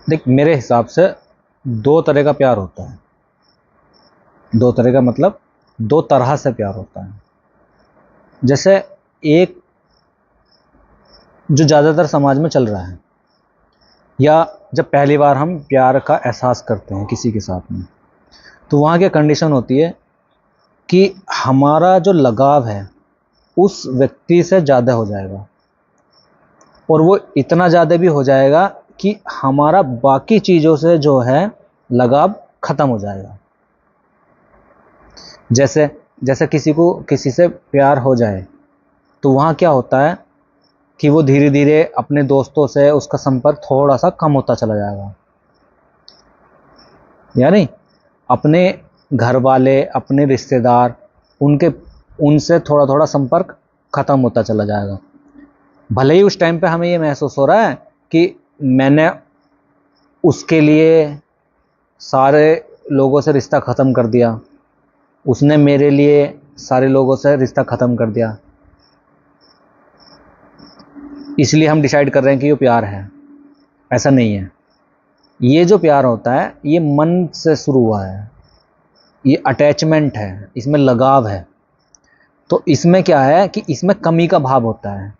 देख, मेरे हिसाब से दो तरह का प्यार होता है। दो तरह का मतलब दो तरह से प्यार होता है। जैसे एक जो ज़्यादातर समाज में चल रहा है, या जब पहली बार हम प्यार का एहसास करते हैं किसी के साथ में, तो वहाँ की कंडीशन होती है कि हमारा जो लगाव है उस व्यक्ति से ज़्यादा हो जाएगा, और वो इतना ज़्यादा भी हो जाएगा कि हमारा बाकी चीज़ों से जो है लगाव ख़त्म हो जाएगा। जैसे जैसे किसी को किसी से प्यार हो जाए तो वहाँ क्या होता है कि वो धीरे धीरे अपने दोस्तों से उसका संपर्क थोड़ा सा कम होता चला जाएगा, यानी अपने घर वाले, अपने रिश्तेदार, उनके उनसे थोड़ा थोड़ा संपर्क खत्म होता चला जाएगा। भले ही उस टाइम पे हमें ये महसूस हो रहा है कि मैंने उसके लिए सारे लोगों से रिश्ता ख़त्म कर दिया, उसने मेरे लिए सारे लोगों से रिश्ता ख़त्म कर दिया, इसलिए हम डिसाइड कर रहे हैं कि ये प्यार है। ऐसा नहीं है। ये जो प्यार होता है ये मन से शुरू हुआ है, ये अटैचमेंट है, इसमें लगाव है। तो इसमें क्या है कि इसमें कमी का भाव होता है।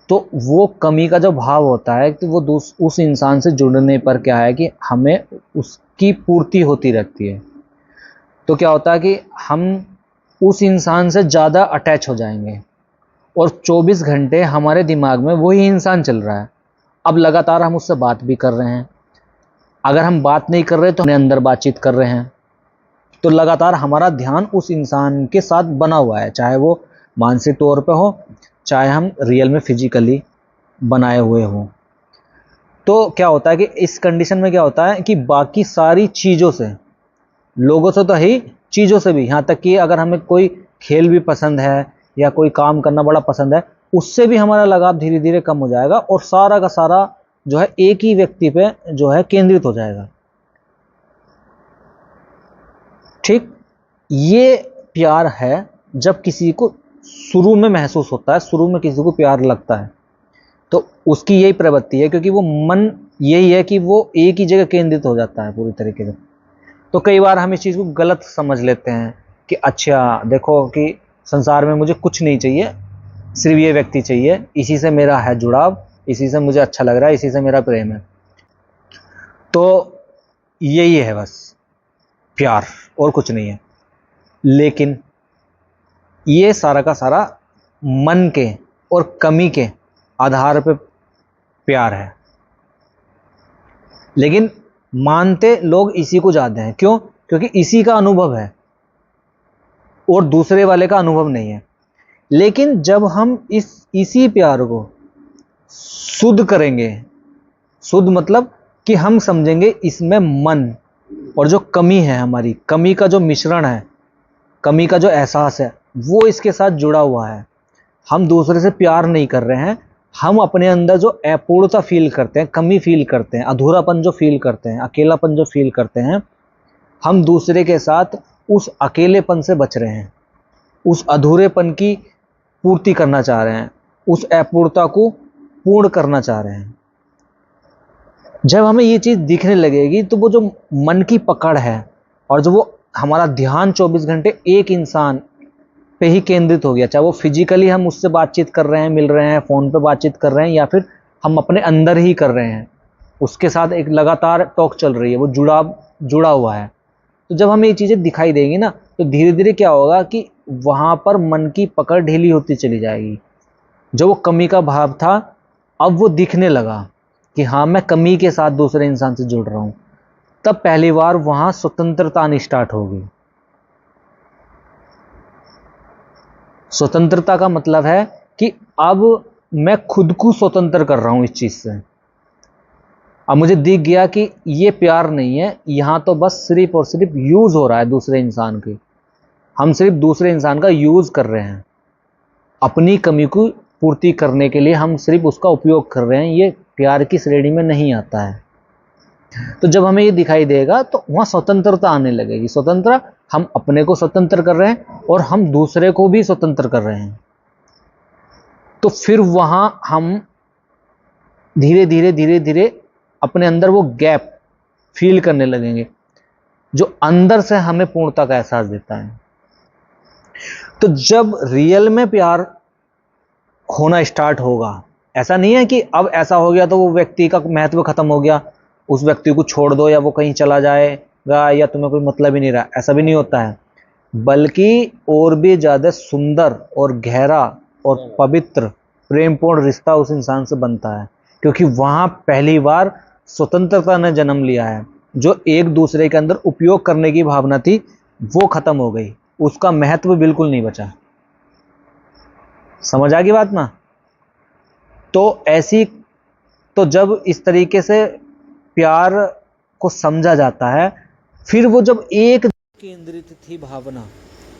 तो वो कमी का जो भाव होता है तो वो उस इंसान से जुड़ने पर क्या है कि हमें उसकी पूर्ति होती रहती है। तो क्या होता है कि हम उस इंसान से ज़्यादा अटैच हो जाएंगे, और 24 घंटे हमारे दिमाग में वही इंसान चल रहा है। अब लगातार हम उससे बात भी कर रहे हैं, अगर हम बात नहीं कर रहे तो अपने अंदर बातचीत कर रहे हैं, तो लगातार हमारा ध्यान उस इंसान के साथ बना हुआ है, चाहे वो मानसिक तौर पे हो, चाहे हम रियल में फिजिकली बनाए हुए हों। तो क्या होता है कि इस कंडीशन में क्या होता है कि बाकी सारी चीज़ों से, लोगों से तो है ही, चीज़ों से भी, यहाँ तक कि अगर हमें कोई खेल भी पसंद है या कोई काम करना बड़ा पसंद है, उससे भी हमारा लगाव धीरे धीरे कम हो जाएगा, और सारा का सारा जो है एक ही व्यक्ति पे जो है केंद्रित हो जाएगा। ठीक, ये प्यार है जब किसी को शुरू में महसूस होता है, शुरू में किसी को प्यार लगता है, तो उसकी यही प्रवृत्ति है, क्योंकि वो मन यही है कि वो एक ही जगह केंद्रित हो जाता है पूरी तरीके से। तो कई बार हम इस चीज़ को गलत समझ लेते हैं कि अच्छा देखो कि संसार में मुझे कुछ नहीं चाहिए, सिर्फ ये व्यक्ति चाहिए, इसी से मेरा है जुड़ाव, इसी से मुझे अच्छा लग रहा है, इसी से मेरा प्रेम है। तो यही है बस प्यार, और कुछ नहीं है। लेकिन ये सारा का सारा मन के और कमी के आधार पे प्यार है। लेकिन मानते लोग इसी को ज़्यादा हैं। क्यों? क्योंकि इसी का अनुभव है और दूसरे वाले का अनुभव नहीं है। लेकिन जब हम इसी प्यार को शुद्ध करेंगे, शुद्ध मतलब कि हम समझेंगे इसमें मन और जो कमी है, हमारी कमी का जो मिश्रण है, कमी का जो एहसास है, वो इसके साथ जुड़ा हुआ है। हम दूसरे से प्यार नहीं कर रहे हैं, हम अपने अंदर जो अपूर्णता फील करते हैं, कमी फील करते हैं, अधूरापन जो फील करते हैं, अकेलापन जो फील करते हैं, हम दूसरे के साथ उस अकेलेपन से बच रहे हैं, उस अधूरेपन की पूर्ति करना चाह रहे हैं, उस अपूर्णता को पूर्ण करना चाह रहे हैं। जब हमें ये चीज़ दिखने लगेगी तो वो जो मन की पकड़ है और जो वो हमारा ध्यान 24 घंटे एक इंसान पे ही केंद्रित हो गया, चाहे वो फिजिकली हम उससे बातचीत कर रहे हैं, मिल रहे हैं, फ़ोन पे बातचीत कर रहे हैं, या फिर हम अपने अंदर ही कर रहे हैं, उसके साथ एक लगातार टॉक चल रही है, वो जुड़ा हुआ है। तो जब हमें ये चीज़ें दिखाई देंगी ना, तो धीरे धीरे क्या होगा कि वहाँ पर मन की पकड़ ढीली होती चली जाएगी। जो वो कमी का भाव था, अब वो दिखने लगा कि हाँ, मैं कमी के साथ दूसरे इंसान से जुड़ रहा हूँ। तब पहली बार वहाँ स्वतंत्रता आनी स्टार्ट होगी। स्वतंत्रता का मतलब है कि अब मैं खुद को स्वतंत्र कर रहा हूँ इस चीज़ से। अब मुझे दिख गया कि ये प्यार नहीं है, यहाँ तो बस सिर्फ और सिर्फ यूज़ हो रहा है दूसरे इंसान की। हम सिर्फ दूसरे इंसान का यूज़ कर रहे हैं, अपनी कमी को पूर्ति करने के लिए हम सिर्फ उसका उपयोग कर रहे हैं। ये प्यार की श्रेणी में नहीं आता है। तो जब हमें ये दिखाई देगा तो वहाँ स्वतंत्रता आने लगेगी। स्वतंत्र, हम अपने को स्वतंत्र कर रहे हैं और हम दूसरे को भी स्वतंत्र कर रहे हैं। तो फिर वहाँ हम धीरे धीरे अपने अंदर वो गैप फील करने लगेंगे जो अंदर से हमें पूर्णता का एहसास देता है। तो जब रियल में प्यार होना स्टार्ट होगा, ऐसा नहीं है कि अब ऐसा हो गया तो वो व्यक्ति का महत्व खत्म हो गया, उस व्यक्ति को छोड़ दो या वो कहीं चला जाएगा या तुम्हें कोई मतलब ही नहीं रहा, ऐसा भी नहीं होता है। बल्कि और भी ज्यादा सुंदर और गहरा और पवित्र प्रेमपूर्ण रिश्ता उस इंसान से बनता है, क्योंकि वहां पहली बार स्वतंत्रता ने जन्म लिया है। जो एक दूसरे के अंदर उपयोग करने की भावना थी वो खत्म हो गई, उसका महत्व बिल्कुल नहीं बचा। समझ आ गई बात ना? तो जब इस तरीके से प्यार को समझा जाता है, फिर वो जब एक केंद्रित थी भावना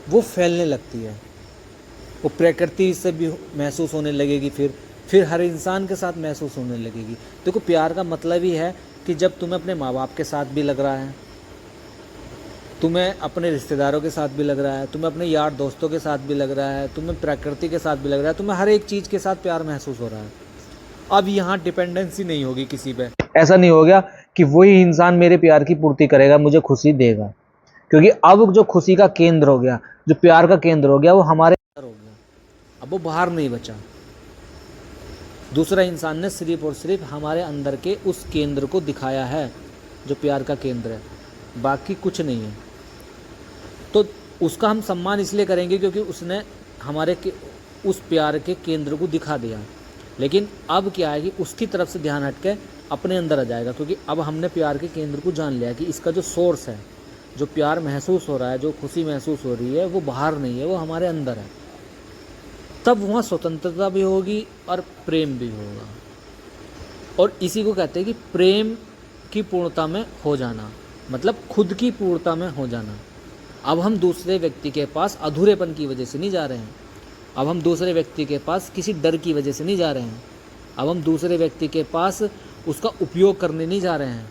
वो फैलने लगती है, वो प्रकृति से भी महसूस होने लगेगी, फिर हर इंसान के साथ महसूस होने लगेगी। देखो प्यार का मतलब ही है कि जब तुम्हें अपने माँ बाप के साथ भी लग रहा है, तुम्हें अपने रिश्तेदारों के साथ भी लग रहा है, तुम्हें अपने यार दोस्तों के साथ भी लग रहा है, तुम्हें प्रकृति के साथ भी लग रहा है, तुम्हें हर एक चीज़ के साथ प्यार महसूस हो रहा है। अब यहाँ डिपेंडेंसी नहीं होगी किसी पे। ऐसा नहीं हो गया कि वही इंसान मेरे प्यार की पूर्ति करेगा, मुझे खुशी देगा, क्योंकि अब जो खुशी का केंद्र हो गया, जो प्यार का केंद्र हो गया, वो हमारे अंदर हो गया, अब वो बाहर नहीं बचा। दूसरा इंसान ने सिर्फ और सिर्फ हमारे अंदर के उस केंद्र को दिखाया है जो प्यार का केंद्र है, बाकी कुछ नहीं है। तो उसका हम सम्मान इसलिए करेंगे क्योंकि उसने हमारे उस प्यार के केंद्र को दिखा दिया। लेकिन अब क्या है कि उसकी तरफ से ध्यान हट के अपने अंदर आ जाएगा, क्योंकि अब हमने प्यार के केंद्र को जान लिया कि इसका जो सोर्स है, जो प्यार महसूस हो रहा है, जो खुशी महसूस हो रही है, वो बाहर नहीं है, वो हमारे अंदर है। तब वहाँ स्वतंत्रता भी होगी और प्रेम भी होगा। और इसी को कहते हैं कि प्रेम की पूर्णता में हो जाना, मतलब खुद की पूर्णता में हो जाना। अब हम दूसरे व्यक्ति के पास अधूरेपन की वजह से नहीं जा रहे हैं, अब हम दूसरे व्यक्ति के पास किसी डर की वजह से नहीं जा रहे हैं, अब हम दूसरे व्यक्ति के पास उसका उपयोग करने नहीं जा रहे हैं।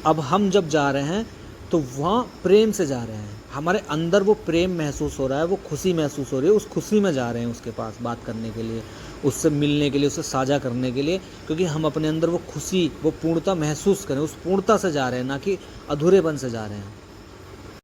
अब हम जब जा रहे हैं तो वहाँ प्रेम से जा रहे हैं, हमारे अंदर वो प्रेम महसूस हो रहा है, वो खुशी महसूस हो रही है, उस खुशी में जा रहे हैं उसके पास बात करने के लिए, उससे मिलने के लिए, उससे साझा करने के लिए, क्योंकि हम अपने अंदर वो खुशी, वो पूर्णता महसूस करें, उस पूर्णता से जा रहे हैं, ना कि अधूरेपन से जा रहे हैं।